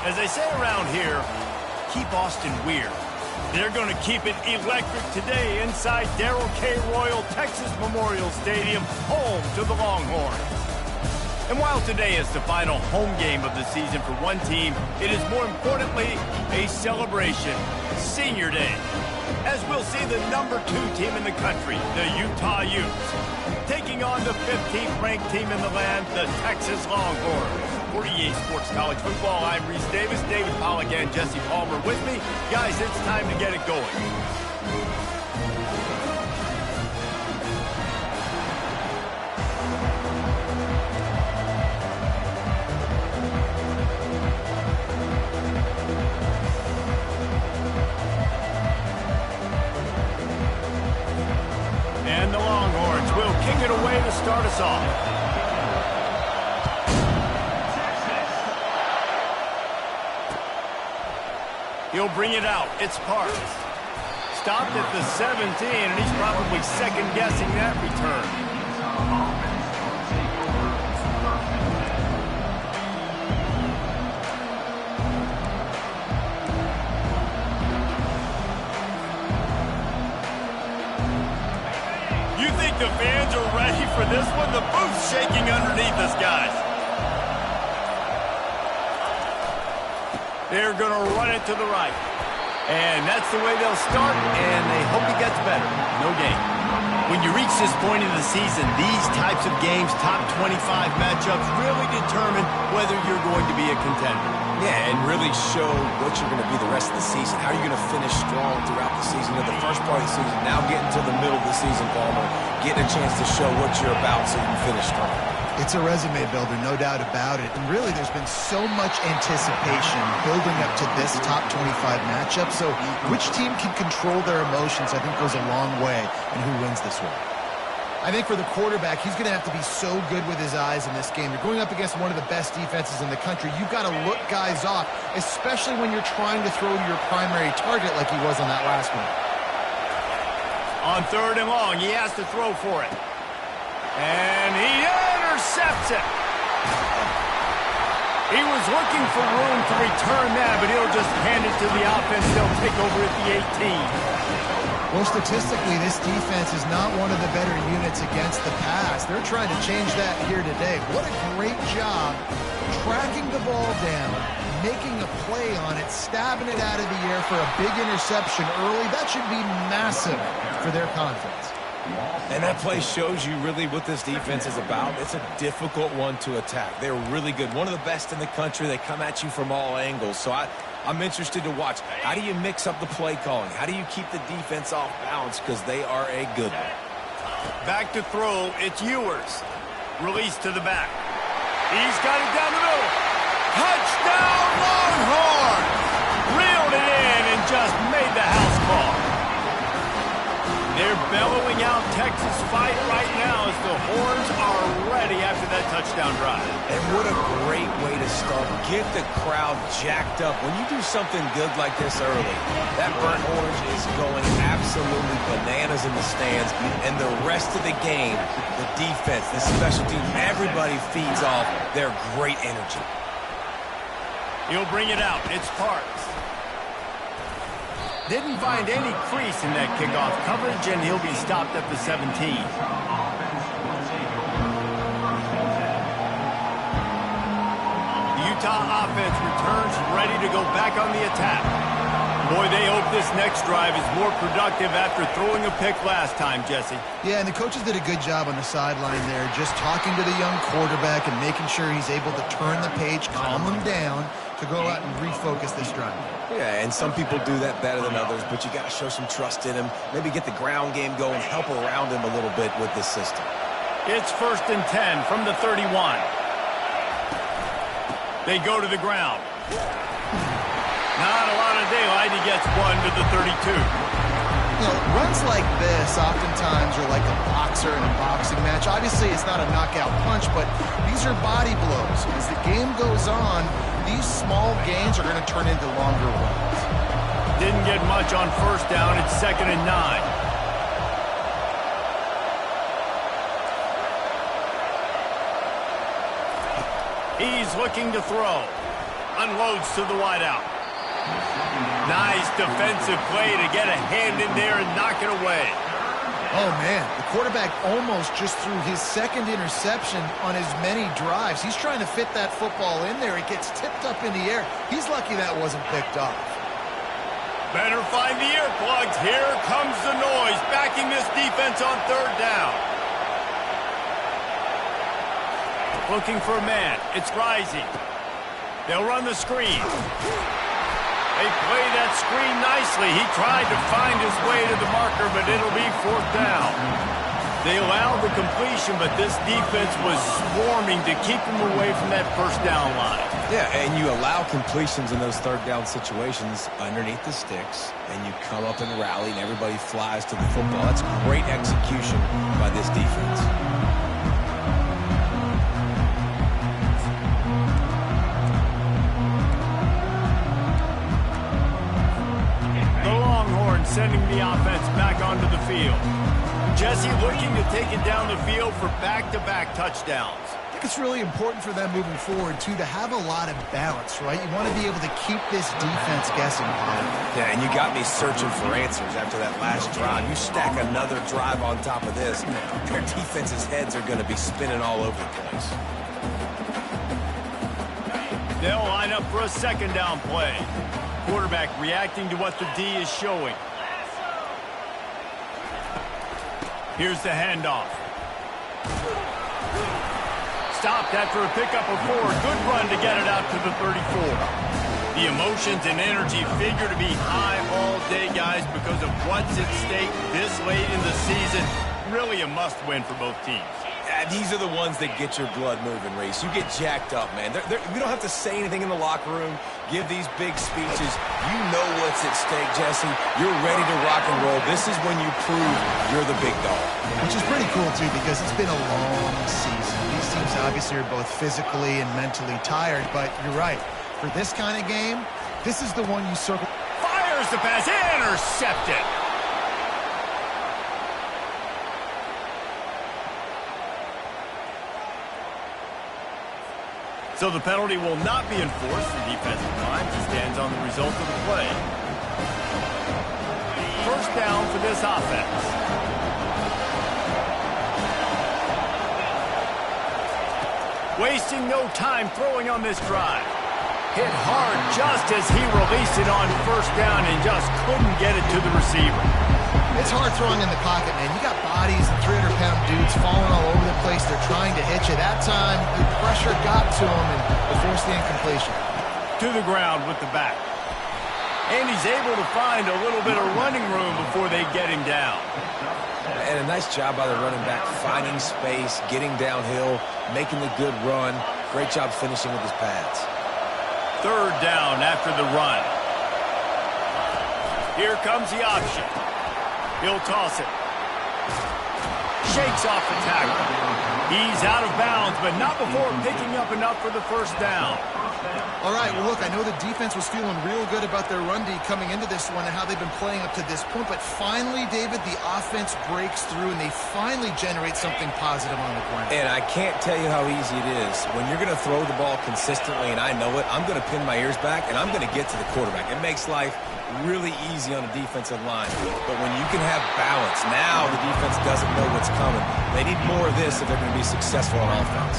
As they say around here, keep Austin weird. They're going to keep it electric today inside Darrell K. Royal Texas Memorial Stadium, home to the Longhorns. And while today is the final home game of the season for one team, it is more importantly a celebration, Senior Day, as we'll see the #2 team in the country, the Utah Utes, taking on the 15th ranked team in the land, the Texas Longhorns. For EA Sports College Football, I'm Reese Davis, David Pollack, and Jesse Palmer with me. Guys, it's time to get it going. And the Longhorns will kick it away to start us off. He'll bring it out. It's Parks. Stopped at the 17, and he's probably second-guessing that return. You think the fans are ready for this one? The booth's shaking underneath us, guys. They're going to run it to the right. And that's the way they'll start, and they hope he gets better. No game. When you reach this point in the season, these types of games, top 25 matchups, really determine whether you're going to be a contender. Yeah, and really show what you're going to be the rest of the season. How are you going to finish strong throughout the season? In the first part of the season, now getting to the middle of the season, Palmer, getting a chance to show what you're about so you can finish strong. It's a resume builder, no doubt about it. And really, there's been so much anticipation building up to this top 25 matchup. So which team can control their emotions, I think, goes a long way in who wins this one. I think for the quarterback, he's going to have to be so good with his eyes in this game. You're going up against one of the best defenses in the country. You've got to look guys off, especially when you're trying to throw to your primary target like he was on that last one. On 3rd and long, he has to throw for it. And he intercepts it. He was looking for room to return that, but he'll just hand it to the offense. They'll take over at the 18. Well, statistically, this defense is not one of the better units against the pass. They're trying to change that here today. What a great job tracking the ball down, making a play on it, stabbing it out of the air for a big interception early. That should be massive for their confidence. And that play shows you really what this defense is about. It's a difficult one to attack. They're really good. One of the best in the country. They come at you from all angles. So I'm interested to watch. How do you mix up the play calling? How do you keep the defense off balance? Because they are a good one. Back to throw. It's Ewers. Release to the back. He's got it down the middle. Touchdown, Longhorns! Reeled it in and just made the house call. They're bellowing out Texas fight right now as the Horns are ready after that touchdown drive. And what a great way to start. Get the crowd jacked up. When you do something good like this early, that burnt orange is going absolutely bananas in the stands. And the rest of the game, the defense, the special teams, everybody feeds off their great energy. He'll bring it out. It's Parks. Didn't find any crease in that kickoff coverage, and he'll be stopped at the 17. The Utah offense returns ready to go back on the attack. Boy, they hope this next drive is more productive after throwing a pick last time, Jesse. Yeah, and the coaches did a good job on the sideline there, just talking to the young quarterback and making sure he's able to turn the page, calm him down, to go out and refocus this drive. Yeah, and some people do that better than others, but you got to show some trust in him. Maybe get the ground game going, help around him a little bit with this system. It's 1st and 10 from the 31. They go to the ground. Not a lot of daylight. He gets one to the 32. You know, runs like this oftentimes are like a boxer in a boxing match. Obviously, it's not a knockout punch, but these are body blows. As the game goes on, these small gains are going to turn into longer runs. Didn't get much on 1st down. It's 2nd and 9. He's looking to throw. Unloads to the wideout. Nice defensive play to get a hand in there and knock it away. Oh, man, the quarterback almost just threw his second interception on as many drives. He's trying to fit that football in there. It gets tipped up in the air. He's lucky that wasn't picked off. Better find the earplugs. Here comes the noise, backing this defense on third down. Looking for a man. It's Rising. They'll run the screen. They play that screen nicely. He tried to find his way to the marker, but it'll be fourth down. They allowed the completion, but this defense was swarming to keep him away from that first down line. Yeah, and you allow completions in those third down situations underneath the sticks, and you come up and rally, and everybody flies to the football. That's great execution by this defense. Sending the offense back onto the field. Jesse looking to take it down the field for back-to-back touchdowns. I think it's really important for them moving forward, too, to have a lot of balance, right? You want to be able to keep this defense guessing. Yeah, and you got me searching for answers after that last drive. You stack another drive on top of this, their defense's heads are going to be spinning all over the place. They'll line up for a second down play. Quarterback reacting to what the D is showing. Here's the handoff. Stopped after a pickup of 4. Good run to get it out to the 34. The emotions and energy figure to be high all day, guys, because of what's at stake this late in the season. Really a must-win for both teams. These are the ones that get your blood moving, Reese. You get jacked up, man. We don't have to say anything in the locker room, give these big speeches. You know what's at stake, Jesse. You're ready to rock and roll. This is when you prove you're the big dog. Which is pretty cool, too, because it's been a long season. These teams obviously are both physically and mentally tired, but you're right. For this kind of game, this is the one you circle. Fires the pass, intercepted. So the penalty will not be enforced for defensive line. He stands on the result of the play. First down for this offense. Wasting no time throwing on this drive. Hit hard just as he released it on first down and just couldn't get it to the receiver. It's hard throwing in the pocket, man. You got bodies and 300-pound dudes falling all over the place. They're trying to hit you. That time, the pressure got to him and forced the incompletion. To the ground with the back. And he's able to find a little bit of running room before they get him down. And a nice job by the running back, finding space, getting downhill, making the good run. Great job finishing with his pads. Third down after the run. Here comes the option. He'll toss it. Shakes off the tackle. He's out of bounds, but not before picking up enough for the first down. All right, well, look, I know the defense was feeling real good about their run D coming into this one and how they've been playing up to this point, but finally, David, the offense breaks through and they finally generate something positive on the ground. And I can't tell you how easy it is. When you're going to throw the ball consistently, and I know it, I'm going to pin my ears back, and I'm going to get to the quarterback. It makes life really easy on a defensive line. But when you can have balance, now the defense doesn't know what's coming. They need more of this if they're going to be successful on offense.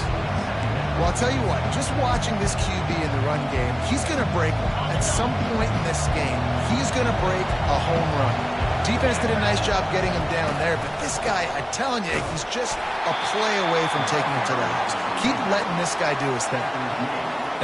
Well, I'll tell you what, just watching this QB in the run game, he's going to break one. At some point in this game, he's going to break a home run. Defense did a nice job getting him down there, but this guy, I'm telling you, he's just a play away from taking it to the house. Keep letting this guy do his thing.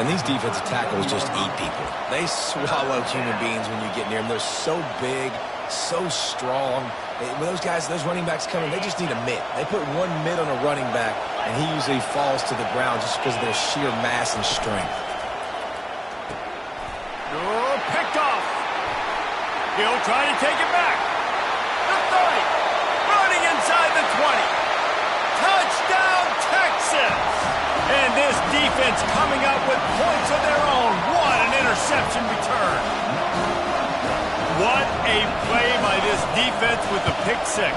And these defensive tackles just eat people. They swallow human beings when you get near them. They're so big, so strong. When those guys, those running backs come in, they just need a mitt. They put one mitt on a running back, and he usually falls to the ground just because of their sheer mass and strength. Oh, picked off. He'll try to take it back. The 30. Running inside the 20. Touchdown, Texas. And this defense coming up with points of their own. What an interception return. What a play by this defense with the pick six.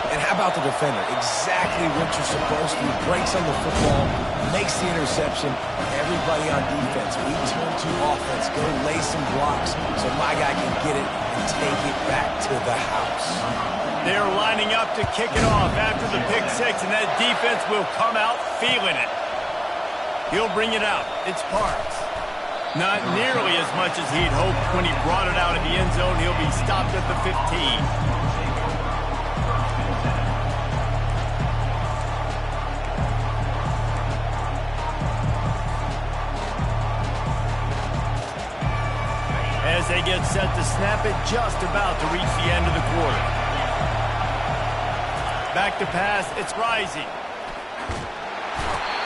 And how about the defender? Exactly what you're supposed to do. Breaks on the football, makes the interception. Everybody on defense, we turn to offense. Go lay some blocks so my guy can get it and take it back to the house. They're lining up to kick it off after the pick six, and that defense will come out feeling it. He'll bring it out. It's Parks. Not nearly as much as he'd hoped when he brought it out of the end zone. He'll be stopped at the 15. As they get set to snap it, just about to reach the end of the quarter. Back to pass, it's Rising.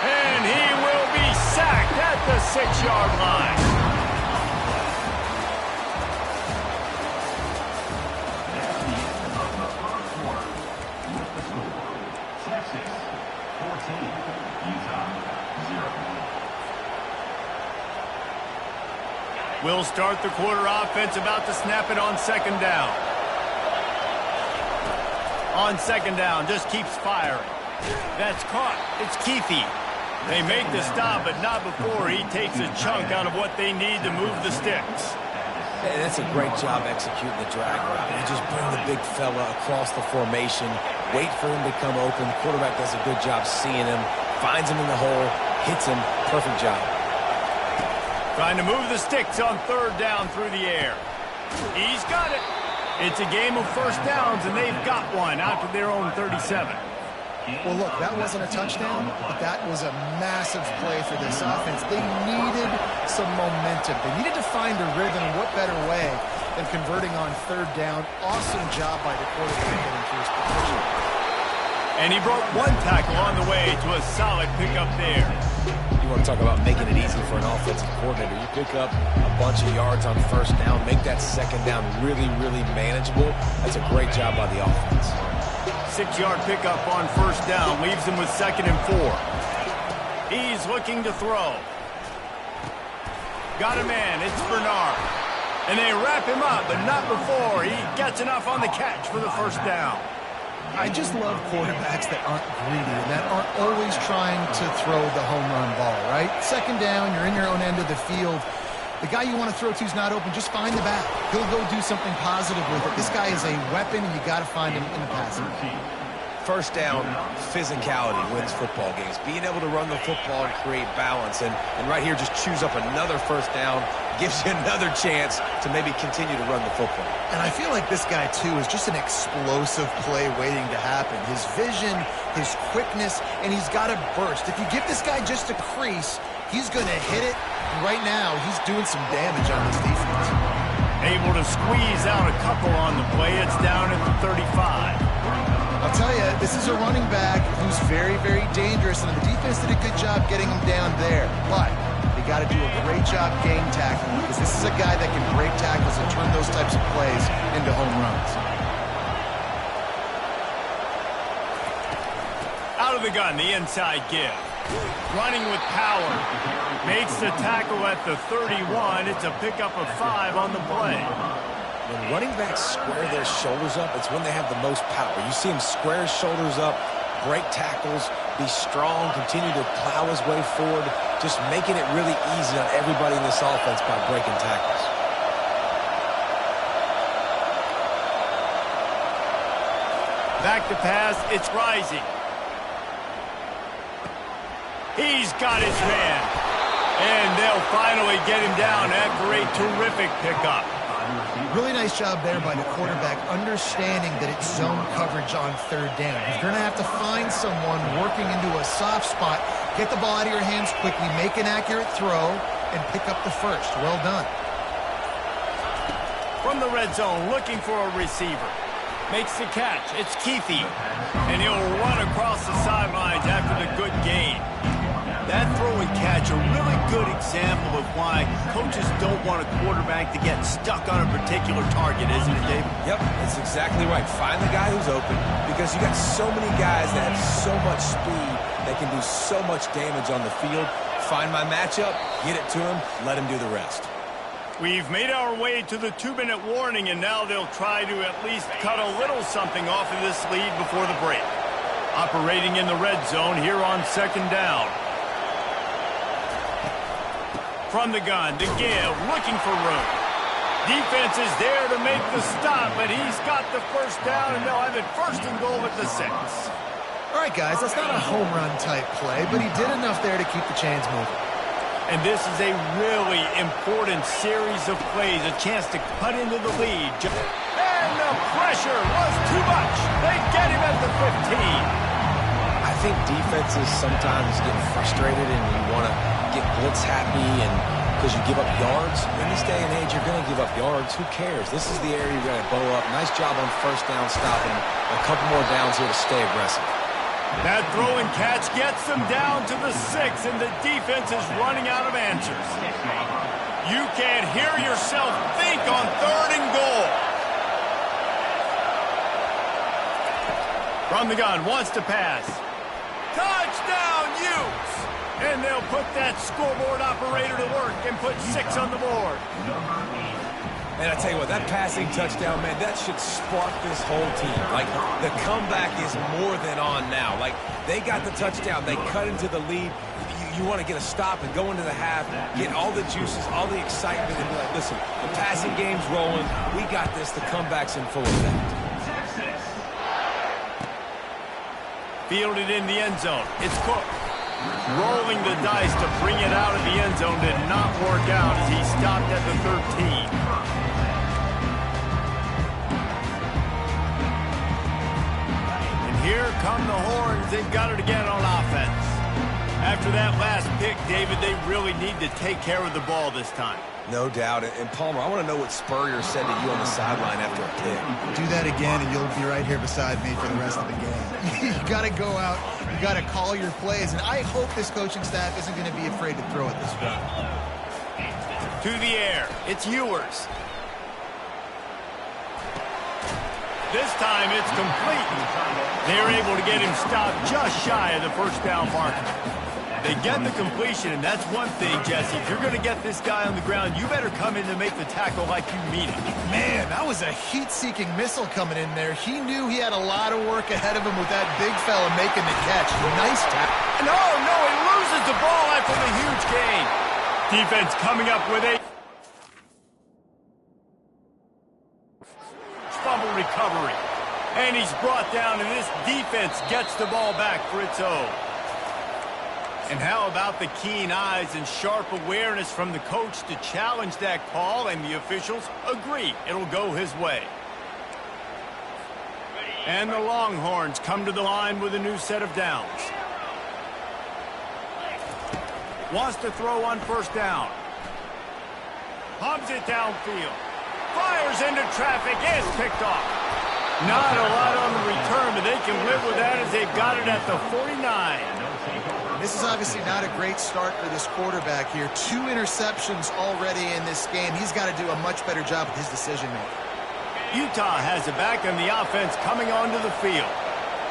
And he will be sacked at the 6-yard line. We'll start the quarter offense, about to snap it on second down. On second down, just keeps firing. That's caught. It's Keithy. They make the stop, but not before he takes a chunk out of what they need to move the sticks. Hey, that's a great job executing the drag route. You just bring the big fella across the formation, wait for him to come open. The quarterback does a good job seeing him, finds him in the hole, hits him. Perfect job. Trying to move the sticks on third down through the air. He's got it. It's a game of first downs, and they've got one out to their own 37. Well, look, that wasn't a touchdown, but that was a massive play for this offense. They needed some momentum. They needed to find a rhythm, and what better way than converting on third down. Awesome job by the quarterback getting to his position. And he brought one tackle on the way to a solid pickup there. You want to talk about making it easy for an offensive coordinator. You pick up a bunch of yards on first down, make that second down really, really manageable. That's a great job by the offense. 6-yard pickup on first down leaves him with 2nd and 4. He's looking to throw. Got a man. It's Bernard. And they wrap him up, but not before he gets enough on the catch for the first down. I just love quarterbacks that aren't greedy and that aren't always trying to throw the home run ball, right? Second down, you're in your own end of the field. The guy you want to throw to is not open. Just find the back. He'll go do something positive with it. This guy is a weapon, and you got to find him in the passing game. First down, physicality wins football games. Being able to run the football and create balance. And right here, just choose up another first down. Gives you another chance to maybe continue to run the football. And I feel like this guy, too, is just an explosive play waiting to happen. His vision, his quickness, and he's got a burst. If you give this guy just a crease, he's going to hit it. And right now, he's doing some damage on this defense. Able to squeeze out a couple on the play. It's down at the 35. I'll tell you, this is a running back who's very, very dangerous, and the defense did a good job getting him down there. But they got to do a great job game tackling, because this is a guy that can break tackles and turn those types of plays into home runs. Out of the gun, the inside give. Running with power. Makes the tackle at the 31. It's a pickup of 5 on the play. When running backs square their shoulders up, it's when they have the most power. You see him square his shoulders up, break tackles, be strong, continue to plow his way forward, just making it really easy on everybody in this offense by breaking tackles. Back to pass, it's Rising. He's got his man. And they'll finally get him down after a terrific pickup. Really nice job there by the quarterback, understanding that it's zone coverage on third down. You're going to have to find someone working into a soft spot, get the ball out of your hands quickly, make an accurate throw, and pick up the first. Well done. From the red zone, looking for a receiver. Makes the catch. It's Keithy. And he'll run across the sidelines after the good gain. That throw and catch, a really good example of why coaches don't want a quarterback to get stuck on a particular target, isn't it, David? Yep, that's exactly right. Find the guy who's open, because you got so many guys that have so much speed that can do so much damage on the field. Find my matchup, get it to him, let him do the rest. We've made our way to the 2-minute warning, and now they'll try to at least cut a little something off of this lead before the break. Operating in the red zone here on 2nd down. From the gun, to give, looking for room. Defense is there to make the stop, but he's got the first down, and they'll have it 1st and goal at the 6. All right, guys, that's not a home run type play, but he did enough there to keep the chains moving. And this is a really important series of plays, a chance to cut into the lead. And the pressure was too much. They get him at the 15. I think defenses sometimes get frustrated and you want to get blitz happy and because you give up yards. In this day and age, you're going to give up yards. Who cares? This is the area you're going to bow up. Nice job on 1st down stopping. A couple more downs here to stay aggressive. That throw and catch gets them down to the 6, and the defense is running out of answers. You can't hear yourself think on 3rd and goal. From the gun, wants to pass. Touchdown, Utes! And they'll put that scoreboard operator to work and put 6 on the board. And I tell you what, that passing touchdown, man, that should spark this whole team. Like, the comeback is more than on now. Like, they got the touchdown. They cut into the lead. You want to get a stop and go into the half, get all the juices, all the excitement, and be like, listen, the passing game's rolling. We got this. The comeback's in full effect. Fielded in the end zone. It's Cook. Rolling the dice to bring it out of the end zone did not work out as he stopped at the 13. Here come the Horns. They've got it again on offense. After that last pick, David, they really need to take care of the ball this time. No doubt. And Palmer, I want to know what Spurrier said to you on the sideline after a pick. Do that again, and you'll be right here beside me for the rest of the game. You got to go out. You got to call your plays, and I hope this coaching staff isn't going to be afraid to throw it this way. To the air. It's Ewers. This time it's complete. They're able to get him stopped just shy of the 1st down marker. They get the completion, and that's one thing, Jesse. If you're going to get this guy on the ground, you better come in to make the tackle like you mean it. Man, that was a heat-seeking missile coming in there. He knew he had a lot of work ahead of him with that big fella making the catch. Nice tackle. No, he loses the ball after the huge gain. Defense coming up with a fumble recovery. And he's brought down, and this defense gets the ball back for its own. And how about the keen eyes and sharp awareness from the coach to challenge that call, and the officials agree it'll go his way. And the Longhorns come to the line with a new set of downs. Wants to throw on 1st down. Hubs it downfield. Fires into traffic, is picked off. Not a lot on the return, but they can live with that as they've got it at the 49. This is obviously not a great start for this quarterback here. 2 interceptions already in this game. He's got to do a much better job with his decision-making. Utah has it back, and the offense coming onto the field.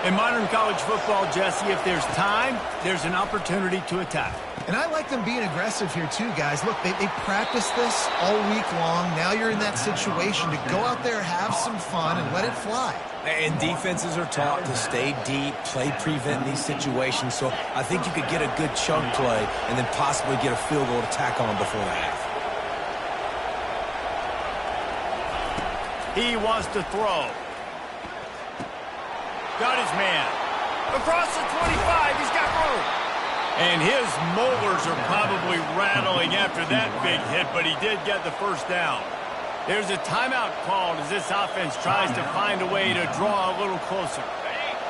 In modern college football, Jesse, if there's time, there's an opportunity to attack. And I like them being aggressive here too, guys. Look, they practiced this all week long. Now you're in that situation to go out there, have some fun, and let it fly. And defenses are taught to stay deep, play prevent in these situations. So I think you could get a good chunk play and then possibly get a field goal to tack on before the half. He wants to throw. Got his man. Across the 25, he's got room. And his molars are probably rattling after that big hit, but he did get the 1st down. There's a timeout called as this offense tries to find a way to draw a little closer.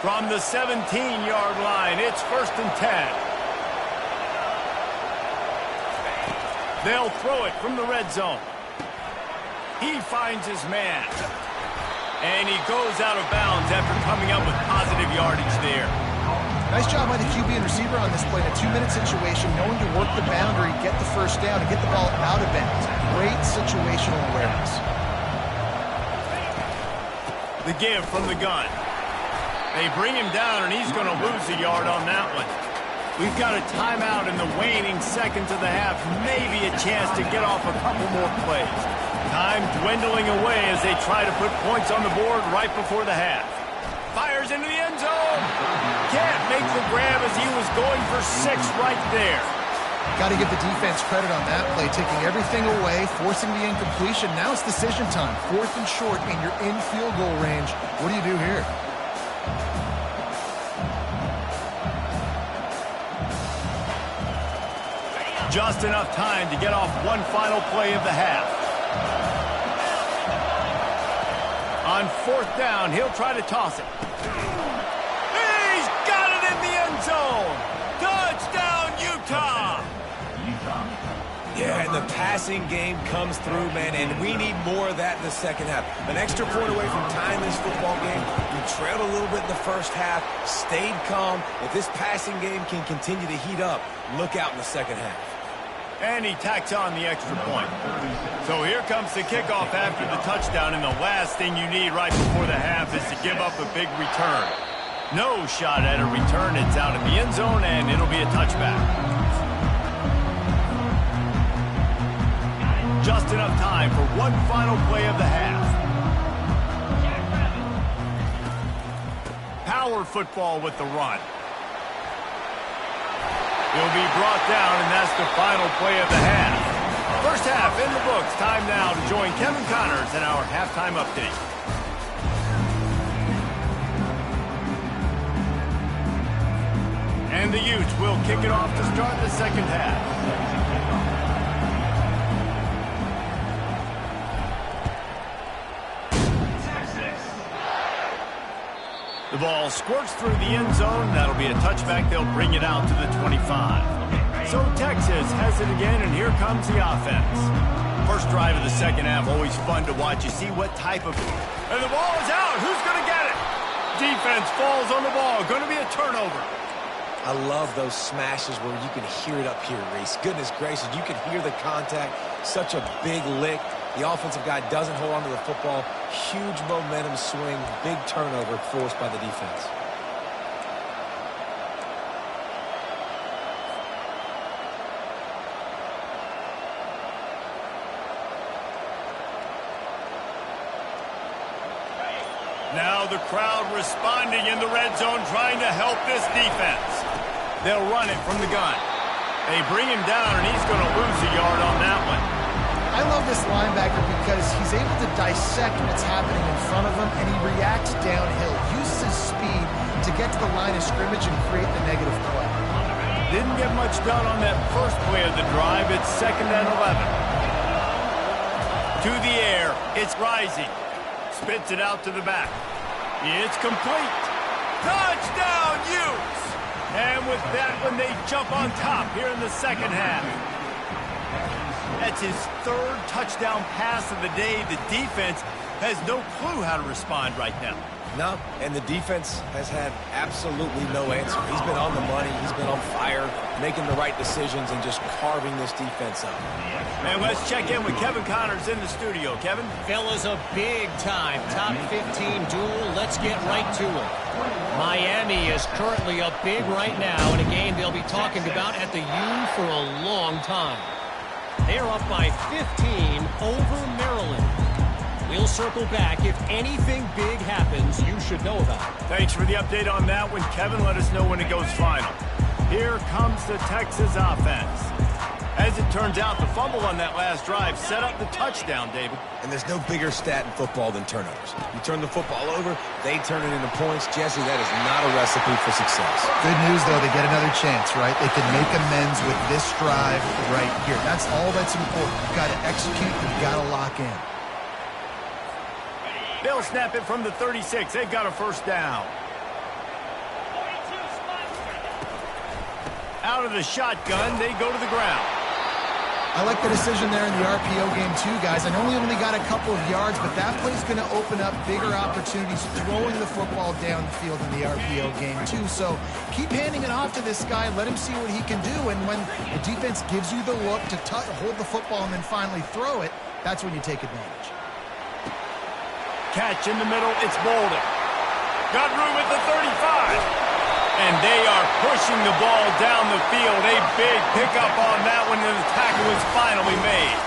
From the 17-yard line, it's 1st and 10. They'll throw it from the red zone. He finds his man. And he goes out of bounds after coming up with positive yardage there. Nice job by the QB and receiver on this play in a 2-minute situation, knowing to work the boundary, get the 1st down, and get the ball out of bounds. Great situational awareness. The give from the gun. They bring him down, and he's going to lose a yard on that one. We've got a timeout in the waning seconds of the half. Maybe a chance to get off a couple more plays. Time dwindling away as they try to put points on the board right before the half. Fires into the end zone. Can't make the grab as he was going for 6 right there. Got to give the defense credit on that play, taking everything away, forcing the incompletion. Now it's decision time. 4th and short, and you're in field goal range. What do you do here? Just enough time to get off one final play of the half. On 4th down, he'll try to toss it. He's got it in the end zone. Touchdown, Utah. Yeah, and the passing game comes through, man, and we need more of that in the second half. An extra point away from tying this football game. We trailed a little bit in the first half, stayed calm. If this passing game can continue to heat up, look out in the second half. And he tacks on the extra point. So here comes the kickoff after the touchdown, and the last thing you need right before the half is to give up a big return. No shot at a return. It's out in the end zone, and it'll be a touchback. Just enough time for one final play of the half. Power football with the run. He'll be brought down, and that's the final play of the half. First half in the books. Time now to join Kevin Connors in our halftime update. And the Utes will kick it off to start the second half. The ball squirts through the end zone. That'll be a touchback. They'll bring it out to the 25. So Texas has it again, and here comes the offense. First drive of the second half, always fun to watch. You see what type of... And the ball is out. Who's going to get it? Defense falls on the ball. Going to be a turnover. I love those smashes where you can hear it up here, Reese. Goodness gracious, you can hear the contact. Such a big lick. The offensive guy doesn't hold on to the football. Huge momentum swing, big turnover forced by the defense. Now the crowd responding in the red zone, trying to help this defense. They'll run it from the gun. They bring him down, and he's going to lose a yard on that one. I love this linebacker because he's able to dissect what's happening in front of him, and he reacts downhill, uses his speed to get to the line of scrimmage and create the negative play. Didn't get much done on that first play of the drive. It's 2nd and 11. To the air. It's rising. Spits it out to the back. It's complete. Touchdown, Utes! And with that one, they jump on top here in the second half. That's his 3rd touchdown pass of the day. The defense has no clue how to respond right now. No, and the defense has had absolutely no answer. He's been on the money. He's been on fire, making the right decisions and just carving this defense up. And let's check in with Kevin Connors in the studio. Kevin? Fellas, a big-time top 15 duel. Let's get right to it. Miami is currently up big right now in a game they'll be talking about at the U for a long time. They're up by 15 over Maryland. We'll circle back. If anything big happens, you should know about it. Thanks for the update on that one, Kevin. Let us know when it goes final. Here comes the Texas offense. As it turns out, the fumble on that last drive set up the touchdown, David. And there's no bigger stat in football than turnovers. You turn the football over, they turn it into points. Jesse, that is not a recipe for success. Good news, though, they get another chance, right? They can make amends with this drive right here. That's all that's important. You've got to execute. You've got to lock in. They'll snap it from the 36. They've got a first down. Out of the shotgun, they go to the ground. I like the decision there in the RPO game too, guys. I know we only got a couple of yards, but that play's going to open up bigger opportunities throwing the football downfield in the RPO game too. So keep handing it off to this guy. Let him see what he can do. And when the defense gives you the look to hold the football and then finally throw it, that's when you take advantage. Catch in the middle. It's Bolden. Got room at the 35. And they are pushing the ball down the field. A big pickup on that one, and the tackle is finally made.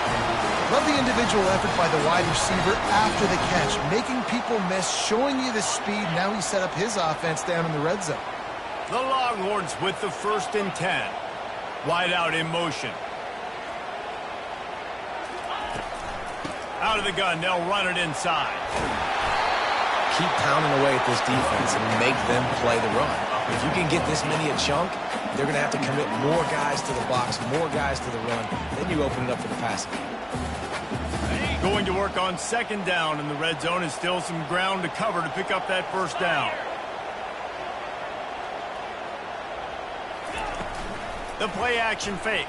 Love the individual effort by the wide receiver after the catch, making people miss, showing you the speed. Now he set up his offense down in the red zone. The Longhorns with the 1st and 10. Wide out in motion. Out of the gun, they'll run it inside. Keep pounding away at this defense and make them play the run. If you can get this many a chunk, they're going to have to commit more guys to the box, more guys to the run. Then you open it up for the passing game. Going to work on 2nd down in the red zone, and still some ground to cover to pick up that 1st down. The play action fake.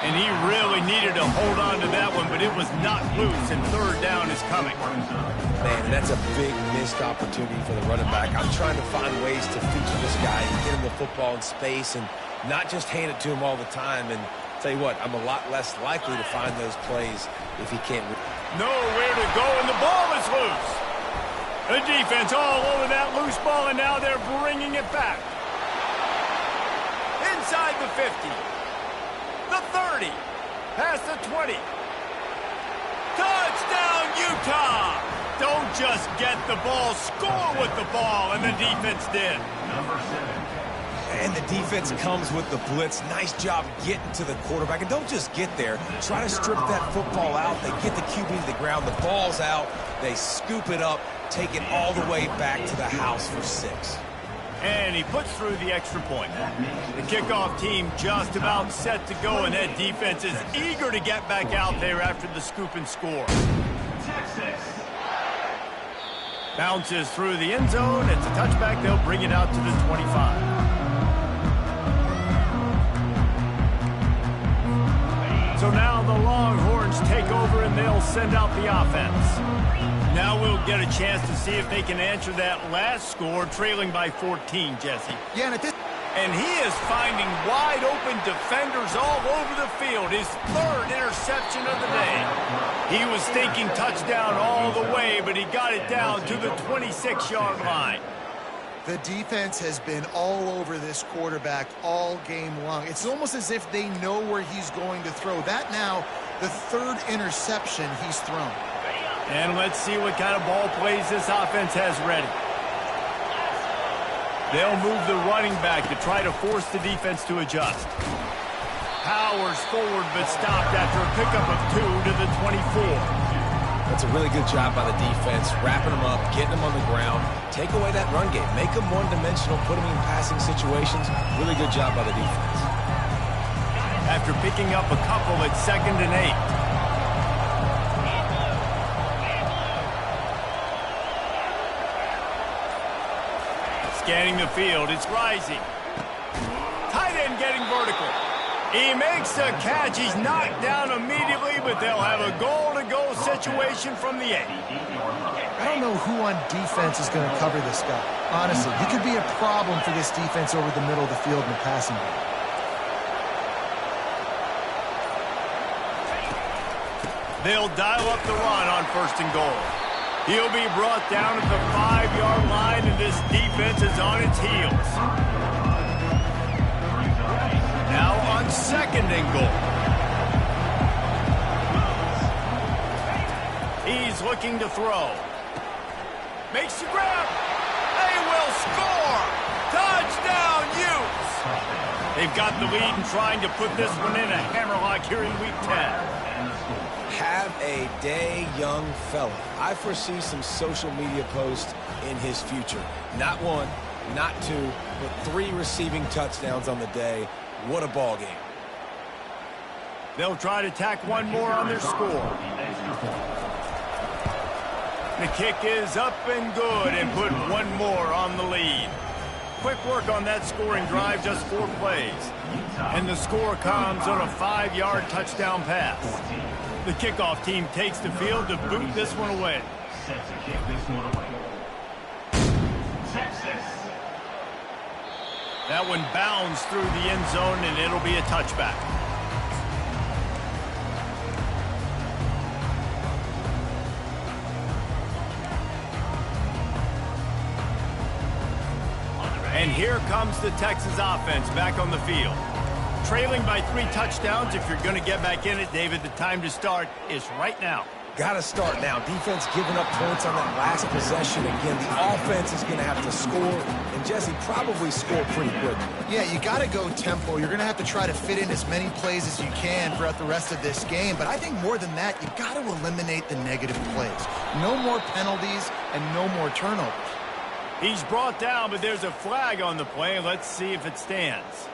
And he really needed to hold on to that one, but it was not loose, and 3rd down is coming. Man, that's a big missed opportunity for the running back. I'm trying to find ways to feature this guy and get him the football in space and not just hand it to him all the time. And tell you what, I'm a lot less likely to find those plays if he can't. Nowhere to go, and the ball is loose. The defense all over that loose ball, and now they're bringing it back. Inside the 50. The 30. Past the 20. Touchdown, Utah! Don't just get the ball, score with the ball, and the defense did. And the defense comes with the blitz. Nice job getting to the quarterback. And don't just get there. Try to strip that football out. They get the QB to the ground. The ball's out. They scoop it up, take it all the way back to the house for 6. And he puts through the extra point. The kickoff team just about set to go, and that defense is eager to get back out there after the scoop and score. Bounces through the end zone. It's a touchback. They'll bring it out to the 25. So now the Longhorns take over, and they'll send out the offense. Now we'll get a chance to see if they can answer that last score, trailing by 14, Jesse. Yeah, and he is finding wide-open defenders all over the field. His 3rd interception of the day. He was thinking touchdown all the way, but he got it down to the 26-yard line. The defense has been all over this quarterback all game long. It's almost as if they know where he's going to throw. That now, the 3rd interception he's thrown. And let's see what kind of ball plays this offense has ready. They'll move the running back to try to force the defense to adjust. Powers forward, but stopped after a pickup of 2 to the 24. That's a really good job by the defense, wrapping them up, getting them on the ground. Take away that run game. Make them one-dimensional, put them in passing situations. Really good job by the defense. After picking up a couple at 2nd and 8. Scanning the field, it's rising. Tight end getting vertical. He makes the catch. He's knocked down immediately, but they'll have a goal-to-go situation from the 8. I don't know who on defense is going to cover this guy. Honestly, he could be a problem for this defense over the middle of the field in the passing game. They'll dial up the run on 1st and goal. He'll be brought down at the 5-yard line, and this defense is on its heels. Now on 2nd and goal. He's looking to throw. Makes the grab. They will score. Touchdown, Utes. They've got the lead and trying to put this one in a hammerlock here in Week 10. Have a day, young fella. I foresee some social media posts in his future. Not 1, not 2, but 3 receiving touchdowns on the day. What a ball game. They'll try to tack one more on their score. The kick is up and good, and put one more on the lead. Quick work on that scoring drive, just 4 plays. And the score comes on a 5-yard touchdown pass. The kickoff team takes the field to boot this one away. That one bounds through the end zone, and it'll be a touchback. here comes the Texas offense back on the field. Trailing by 3 touchdowns. If you're going to get back in it, David, the time to start is right now. Got to start now. Defense giving up points on that last possession. Again, the offense is going to have to score, and Jesse probably score pretty quickly. Yeah, you got to go tempo. You're going to have to try to fit in as many plays as you can throughout the rest of this game. But I think more than that, you got to eliminate the negative plays. No more penalties and no more turnovers. He's brought down, but there's a flag on the play. Let's see if it stands.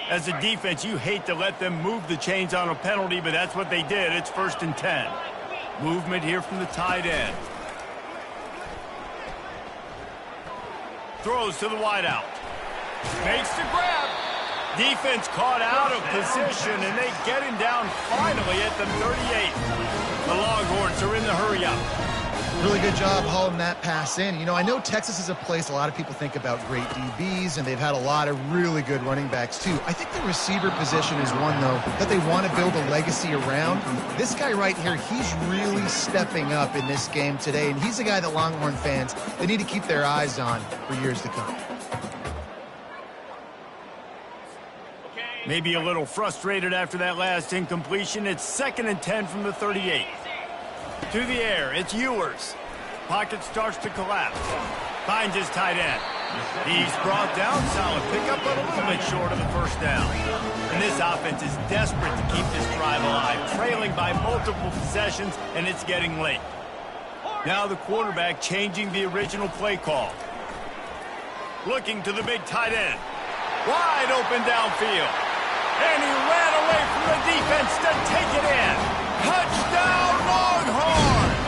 As a defense, you hate to let them move the chains on a penalty, but that's what they did. It's 1st and 10. Movement here from the tight end. Throws to the wideout. Makes the grab. Defense caught out of position, and they get him down finally at the 38. The Longhorns are in the hurry-up. Really good job hauling that pass in. You know, I know Texas is a place a lot of people think about great DBs, and they've had a lot of really good running backs, too. I think the receiver position is one, though, that they want to build a legacy around. This guy right here, he's really stepping up in this game today, and he's a guy that Longhorn fans, they need to keep their eyes on for years to come. Maybe a little frustrated after that last incompletion. It's 2nd and 10 from the 38. To the air, it's Ewers. Pocket starts to collapse. Finds his tight end. He's brought down. Solid pickup, but a little bit short of the 1st down. And this offense is desperate to keep this drive alive, trailing by multiple possessions, and it's getting late. Now the quarterback changing the original play call. Looking to the big tight end. Wide open downfield. And he ran away from the defense to take it in. Touchdown, Longhorns!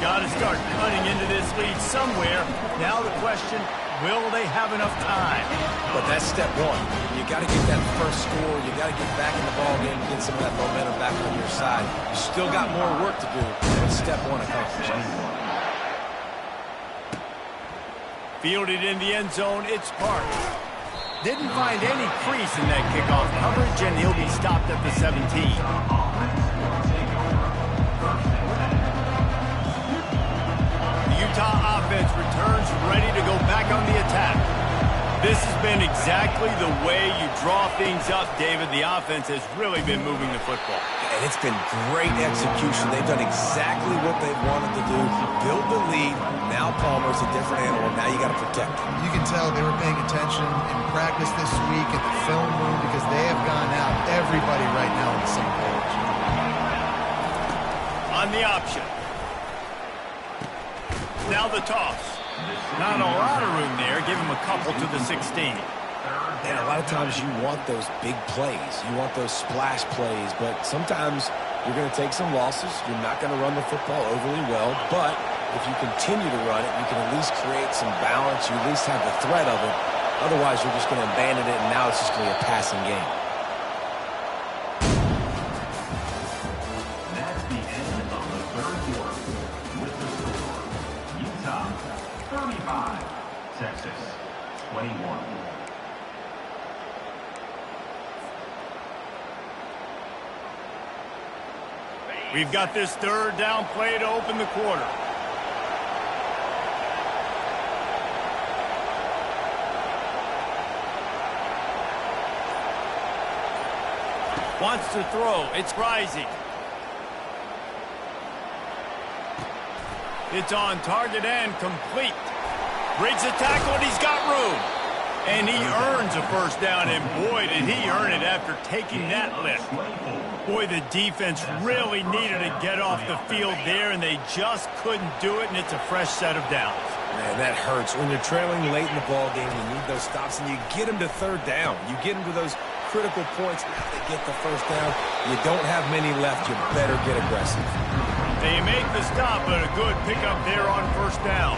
Got to start cutting into this lead somewhere. Now the question, will they have enough time? But that's step one. You got to get that first score. You got to get back in the ball game and get some of that momentum back on your side. You still got more work to do, but step one accomplished. Fielded in the end zone, it's Parks. Didn't find any crease in that kickoff coverage, and he'll be stopped at the 17. The Utah offense returns ready to go back on the attack. This has been exactly the way you draw things up, David. The offense has really been moving the football. And it's been great execution. They've done exactly what they've wanted to do. Build the lead. Now Palmer's a different animal. Now you got to protect him. You can tell they were paying attention in practice this week at the film room because they have gone out, everybody right now on the same page. On the option. Now the toss. Not a lot of room there. Give him a couple to the 16. And a lot of times you want those big plays. You want those splash plays. But sometimes you're going to take some losses. You're not going to run the football overly well. But if you continue to run it, you can at least create some balance. You at least have the threat of it. Otherwise, you're just going to abandon it, and now it's just going to be a passing game. That's the end of the 3rd quarter. With the score, Utah 35, Texas 21. We've got this 3rd down play to open the quarter. Wants to throw. It's rising. It's on target and complete. Breaks a tackle and he's got room. And he earns a 1st down, and boy, did he earn it after taking that lift. Boy, the defense really needed to get off the field there, and they just couldn't do it, and it's a fresh set of downs. Man, that hurts. When you're trailing late in the ball game, you need those stops, and you get them to 3rd down. You get them to those critical points. Now they get the 1st down. You don't have many left. You better get aggressive. They make the stop, but a good pickup there on 1st down.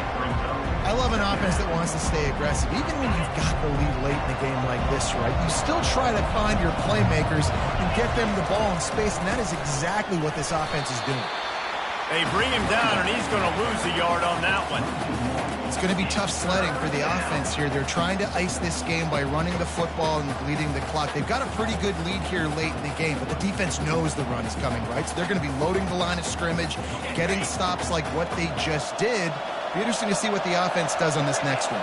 I love an offense that wants to stay aggressive. Even when you've got the lead late in a game like this, right, you still try to find your playmakers and get them the ball in space, and that is exactly what this offense is doing. They bring him down, and he's going to lose a yard on that one. It's going to be tough sledding for the offense here. They're trying to ice this game by running the football and bleeding the clock. They've got a pretty good lead here late in the game, but the defense knows the run is coming, right? So they're going to be loading the line of scrimmage, getting stops like what they just did. Be interesting to see what the offense does on this next one.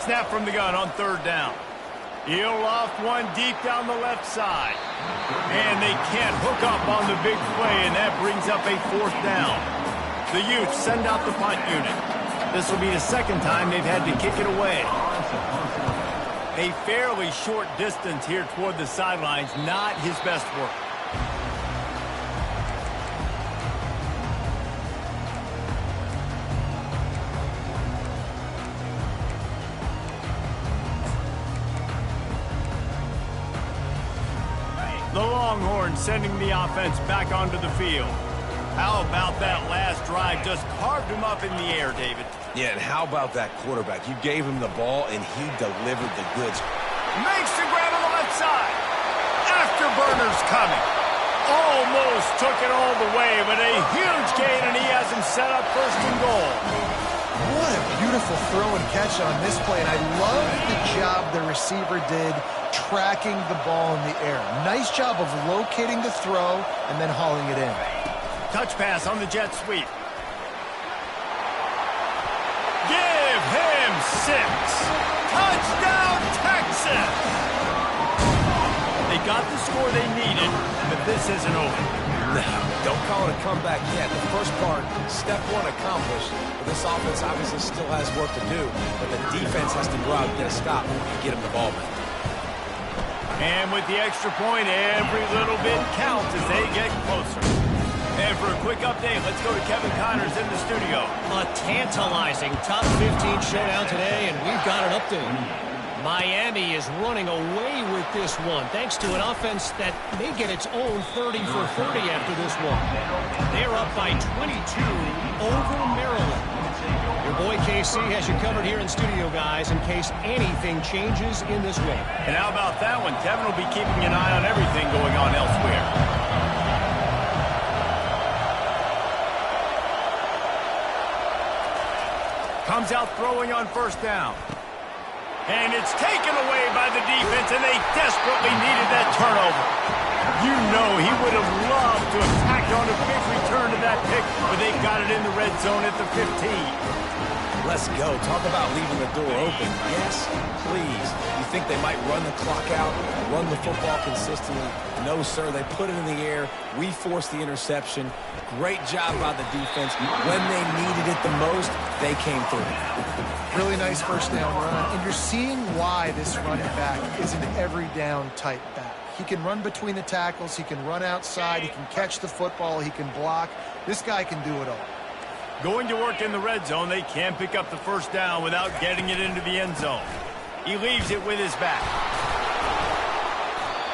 Snap from the gun on 3rd down. He'll loft one deep down the left side. And they can't hook up on the big play, and that brings up a 4th down. The Utes send out the punt unit. This will be the 2nd time they've had to kick it away. A fairly short distance here toward the sidelines, not his best work. The Longhorns sending the offense back onto the field. How about that last drive? Just carved him up in the air, David. Yeah, and how about that quarterback? You gave him the ball, and he delivered the goods. Makes the grab on the left side. Afterburner's coming. Almost took it all the way, but a huge gain, and he has him set up 1st and goal. What a beautiful throw and catch on this play, and I love the job the receiver did tracking the ball in the air. Nice job of locating the throw and then hauling it in. Touch pass on the jet sweep. Give him 6. Touchdown, Texas! They got the score they needed, but this isn't over. No, don't call it a comeback yet. The first part, step 1 accomplished. But this offense obviously still has work to do. But the defense has to go out and get a stop and get him the ball back. And with the extra point, every little bit counts as they get closer. And for a quick update, let's go to Kevin Connors in the studio. A tantalizing top 15 showdown today, and we've got an update. Miami is running away with this one, thanks to an offense that may get its own 30 for 30 after this one. They're up by 22 over Maryland. Your boy KC has you covered here in studio, guys, in case anything changes in this one. And how about that one? Kevin will be keeping an eye on everything going on elsewhere. Comes out throwing on 1st down. And it's taken away by the defense, and they desperately needed that turnover. You know he would have loved to have tacked on a big return to that pick, but they got it in the red zone at the 15. Let's go. Talk about leaving the door open. Yes, please. You think they might run the clock out, run the football consistently? No, sir. They put it in the air. We forced the interception. Great job by the defense. When they needed it the most, they came through. Really nice 1st down run. And you're seeing why this running back is an every down type back. He can run between the tackles. He can run outside. He can catch the football. He can block. This guy can do it all. Going to work in the red zone, they can't pick up the 1st down without getting it into the end zone. He leaves it with his back.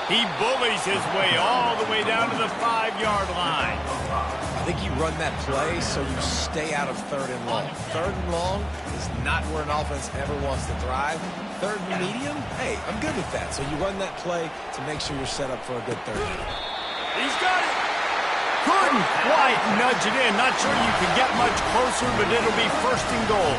He bullies his way all the way down to the 5-yard line. I think you run that play so you stay out of 3rd and long. 3rd and long is not where an offense ever wants to thrive. 3rd and medium, hey, I'm good with that. So you run that play to make sure you're set up for a good 3rd. He's got it. Couldn't quite nudge it in. Not sure you could get much closer, but it'll be 1st and goal.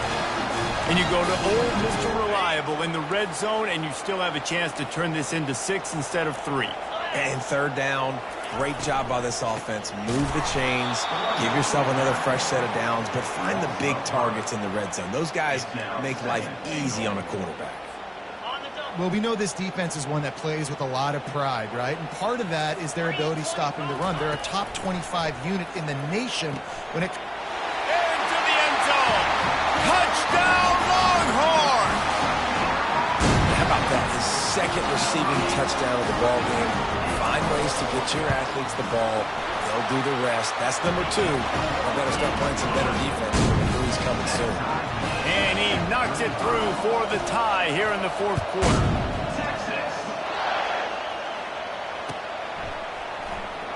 And you go to old Mr. Reliable in the red zone, and you still have a chance to turn this into 6 instead of 3. And 3rd down, great job by this offense. Move the chains, give yourself another fresh set of downs, but find the big targets in the red zone. Those guys make life easy on a quarterback. Well, we know this defense is one that plays with a lot of pride, right? And part of that is their ability stopping the run. They're a top 25 unit in the nation when it... Into the end zone. Touchdown, Longhorns! How about that? His 2nd receiving touchdown of the ball game. Find ways to get your athletes the ball. They'll do the rest. That's number 2. I better start playing some better defense. Number 3's coming soon. And he knocks it through for the tie here in the 4th quarter.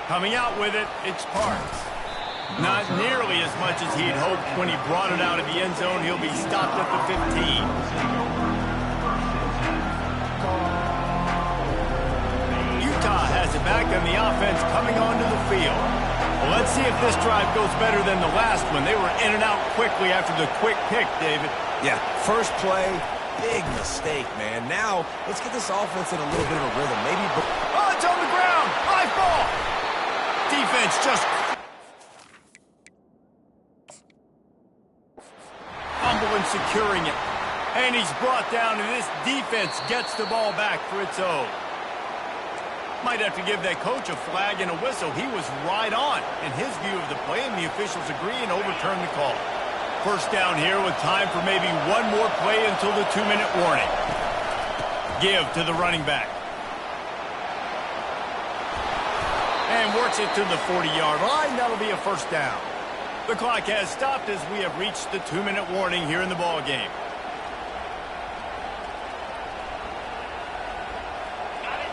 Coming out with it, it's Parks. Not nearly as much as he'd hoped when he brought it out of the end zone. He'll be stopped at the 15. back and the offense coming onto the field. Well, let's see if this drive goes better than the last one. They were in and out quickly after the quick pick, David. Yeah, first play, big mistake, man. Now, let's get this offense in a little bit of a rhythm. Maybe... Oh, it's on the ground. High ball. Defense just humble in securing it. And he's brought down, and this defense gets the ball back for its own. Might have to give that coach a flag and a whistle. He was right on in his view of the play, and the officials agree and overturn the call. First down here with time for maybe one more play until the 2-minute warning. Give to the running back. And works it to the 40-yard line. That'll be a first down. The clock has stopped as we have reached the 2-minute warning here in the ball game.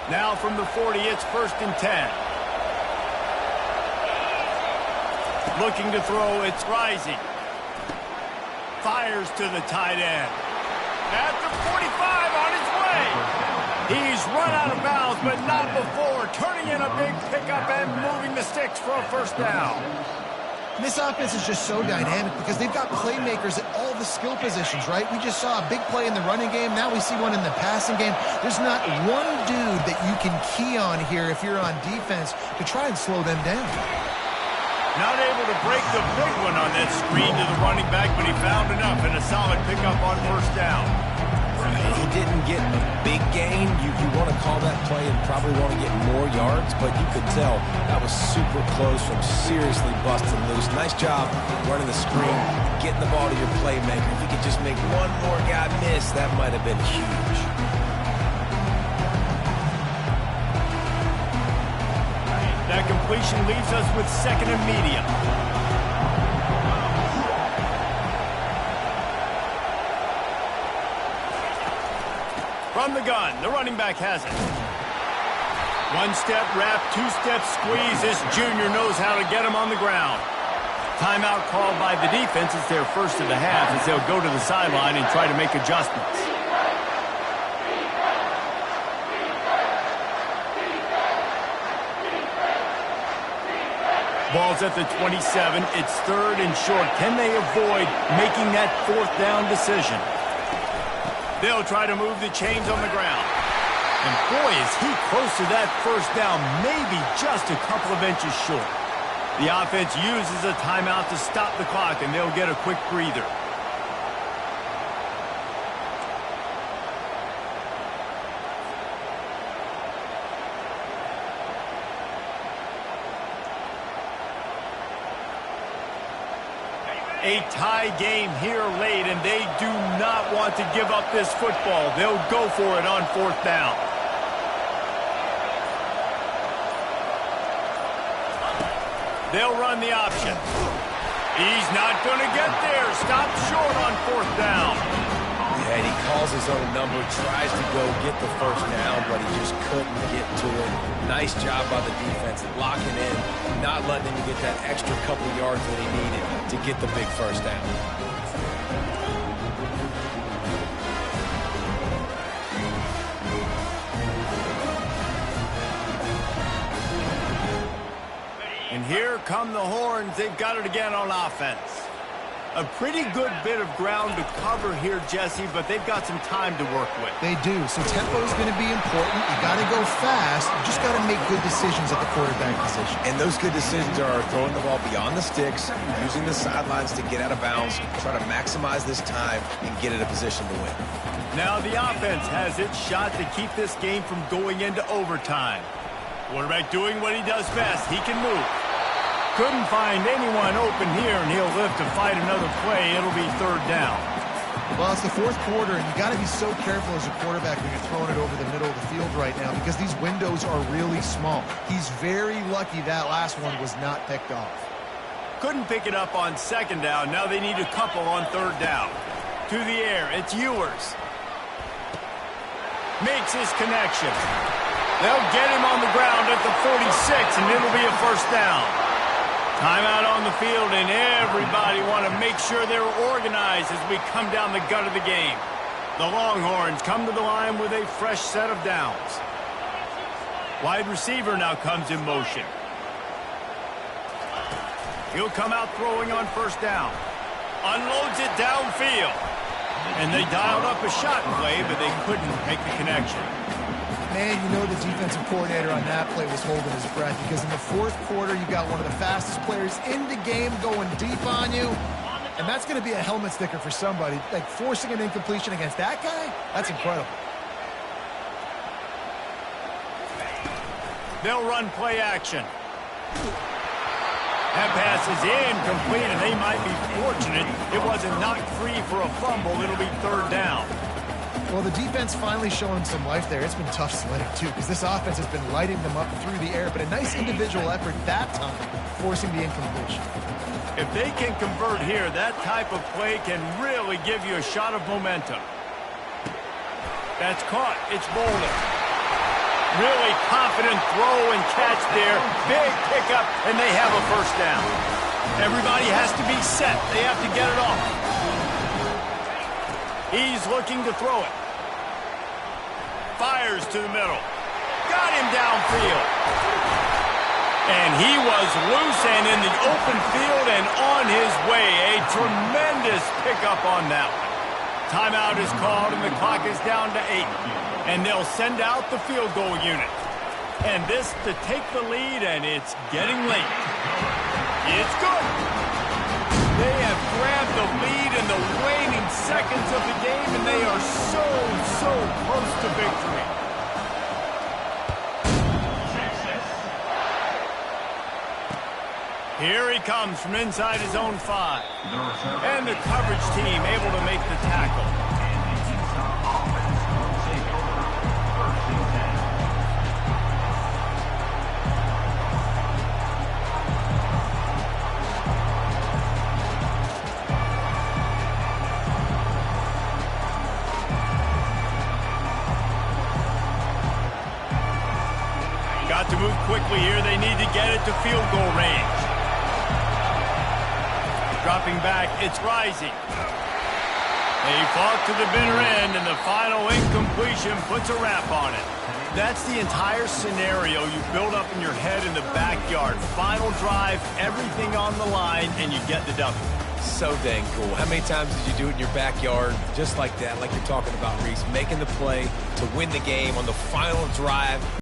Now from the 40, it's 1st and 10. Looking to throw, it's Rising. Fires to the tight end. At the 45 on his way. He's run out of bounds, but not before. Turning in a big pickup and moving the sticks for a first down. This offense is just so dynamic because they've got playmakers at all the skill positions, right? We just saw a big play in the running game. Now we see one in the passing game. There's not one dude that you can key on here if you're on defense to try and slow them down. Not able to break the big one on that screen to the running back, but he found enough and a solid pickup on first down. He didn't get a big gain. You want to call that play and probably want to get more yards, but you could tell that was super close from seriously busting loose. Nice job running the screen, getting the ball to your playmaker. If you could just make one more guy miss, that might have been huge. That completion leaves us with 2nd and medium. From the gun, the running back has it. 1-step wrap, 2-step squeeze. This junior knows how to get him on the ground. Timeout called by the defense. It's their first of the half as they'll go to the sideline and try to make adjustments. Ball's at the 27. It's 3rd and short. Can they avoid making that 4th down decision? They'll try to move the chains on the ground. And boy, is he close to that first down, maybe just a couple of inches short. The offense uses a timeout to stop the clock, and they'll get a quick breather. A tie game here late, and they do not want to give up this football. They'll go for it on 4th down. They'll run the option. He's not going to get there. Stopped short on 4th down. Yeah, and he calls his own number, tries to go get the first down, but he just couldn't get to it. Nice job by the defense, locking in, not letting him get that extra couple yards that he needed to get the big first down. And here come the Horns. They've got it again on offense. A pretty good bit of ground to cover here, Jesse, but they've got some time to work with. They do. So tempo is going to be important. You got to go fast. You just got to make good decisions at the quarterback position. And those good decisions are throwing the ball beyond the sticks, using the sidelines to get out of bounds, try to maximize this time and get in a position to win. Now the offense has its shot to keep this game from going into overtime. Quarterback doing what he does best. He can move. Couldn't find anyone open here, and he'll live to fight another play. It'll be 3rd down. Well, it's the 4th quarter, and you got to be so careful as a quarterback when you're throwing it over the middle of the field right now because these windows are really small. He's very lucky that last one was not picked off. Couldn't pick it up on 2nd down. Now they need a couple on 3rd down. To the air, it's Ewers. Makes his connection. They'll get him on the ground at the 46, and it'll be a first down. Timeout on the field, and everybody want to make sure they're organized as we come down the gut of the game. The Longhorns come to the line with a fresh set of downs. Wide receiver now comes in motion. He'll come out throwing on first down. Unloads it downfield. And they dialed up a shot play, but they couldn't make the connection. Man, you know the defensive coordinator on that play was holding his breath, because in the fourth quarter, you got one of the fastest players in the game going deep on you. And that's going to be a helmet sticker for somebody. Like, forcing an incompletion against that guy, that's incredible. They'll run play action. That pass is incomplete, and they might be fortunate it wasn't knocked free for a fumble. It'll be third down. Well, the defense finally showing some life there. It's been tough sledding, too, because this offense has been lighting them up through the air, but a nice individual effort that time, forcing the incompletion. If they can convert here, that type of play can really give you a shot of momentum. That's caught. It's Boulder. Really confident throw and catch there. Big pickup, and they have a first down. Everybody has to be set. They have to get it off. He's looking to throw it. Fires to the middle. Got him downfield. And he was loose and in the open field and on his way. A tremendous pickup on that one. Timeout is called, and the clock is down to 8. And they'll send out the field goal unit. And this to take the lead, and it's getting late. It's good. They have grabbed the lead in the waning seconds of the game, and they are so close to victory. Here he comes from inside his own 5. And the coverage team able to make the tackle. Got to move quickly here. They need to get it to field goal range. Dropping back, it's Rising. They fought to the bitter end, and the final incompletion puts a wrap on it. That's the entire scenario you build up in your head in the backyard. Final drive, everything on the line, and you get the W. So dang cool. How many times did you do it in your backyard just like that, like you're talking about, Reese, making the play to win the game on the final drive?